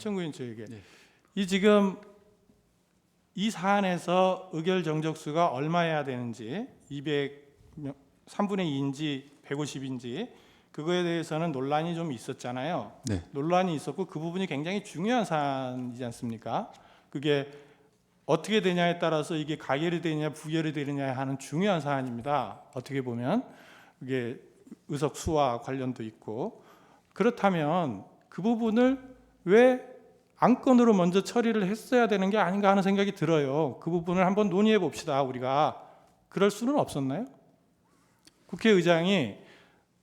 청구인 측에게 네. 이 지금 이 사안에서 의결 정적수가 얼마여야 되는지 200명 3분의 2인지 150인지 그거에 대해서는 논란이 좀 있었잖아요. 네. 논란이 있었고 그 부분이 굉장히 중요한 사안이지 않습니까? 그게 어떻게 되냐에 따라서 이게 가결이 되느냐 부결이 되느냐 하는 중요한 사안입니다. 어떻게 보면 그게 의석 수와 관련도 있고 그렇다면 그 부분을 왜 안건으로 먼저 처리를 했어야 되는 게 아닌가 하는 생각이 들어요. 그 부분을 한번 논의해 봅시다. 우리가 그럴 수는 없었나요? 국회의장이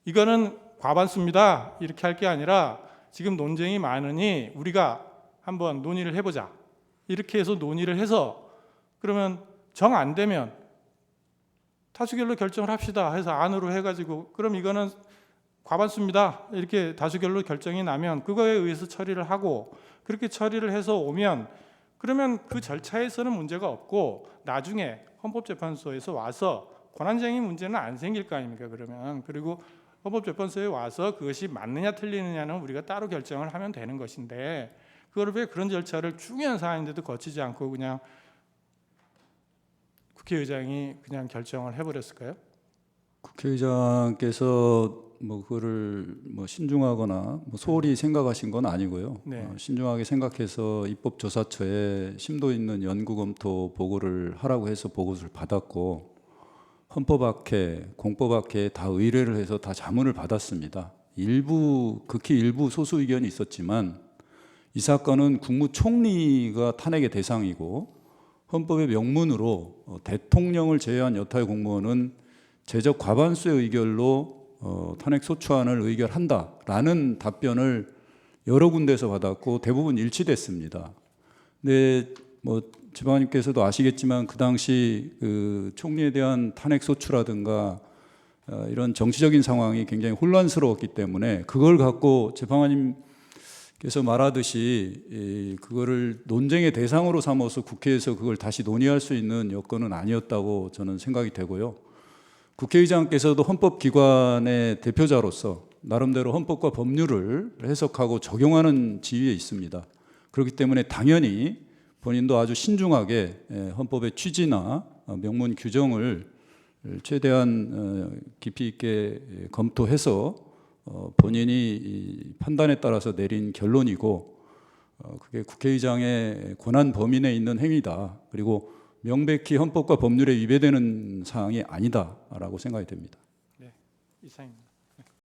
이거는 과반수입니다 이렇게 할 게 아니라 지금 논쟁이 많으니 우리가 한번 논의를 해보자 이렇게 해서 논의를 해서 그러면 정 안 되면 다수결로 결정을 합시다 해서 안으로 해가지고 그럼 이거는 과반수입니다 이렇게 다수결로 결정이 나면 그거에 의해서 처리를 하고 그렇게 처리를 해서 오면 그러면 그 절차에서는 문제가 없고 나중에 헌법재판소에서 와서 권한쟁의 문제는 안 생길 거 아닙니까? 그러면 그리고 헌법재판소에 와서 그것이 맞느냐 틀리느냐는 우리가 따로 결정을 하면 되는 것인데 그걸 왜 그런 절차를 중요한 사안인데도 거치지 않고 그냥 국회의장이 그냥 결정을 해버렸을까요? 국회의장께서 뭐 그거를 뭐 신중하거나 뭐 소홀히 생각하신 건 아니고요. 네. 신중하게 생각해서 입법조사처에 심도 있는 연구 검토 보고를 하라고 해서 보고서를 받았고 헌법학회, 공법학회에 다 의뢰를 해서 다 자문을 받았습니다. 일부 극히 일부 소수 의견이 있었지만 이 사건은 국무총리가 탄핵의 대상이고 헌법의 명문으로 대통령을 제외한 여타의 공무원은 제적 과반수의 의결로 탄핵 소추안을 의결한다라는 답변을 여러 군데에서 받았고 대부분 일치됐습니다. 근데 뭐 지방님께서도 아시겠지만 그 당시 그 총리에 대한 탄핵 소추라든가 이런 정치적인 상황이 굉장히 혼란스러웠기 때문에 그걸 갖고 재판관님께서 말하듯이 그거를 논쟁의 대상으로 삼아서 국회에서 그걸 다시 논의할 수 있는 여건은 아니었다고 저는 생각이 되고요. 국회의장께서도 헌법기관의 대표자로서 나름대로 헌법과 법률을 해석하고 적용하는 지위에 있습니다. 그렇기 때문에 당연히 본인도 아주 신중하게 헌법의 취지나 명문 규정을 최대한 깊이 있게 검토해서 본인이 판단에 따라서 내린 결론이고 그게 국회의장의 권한 범위 내에 있는 행위다. 그리고 명백히 헌법과 법률에 위배되는 사항이 아니다라고 생각이 됩니다. 네, 이상입니다.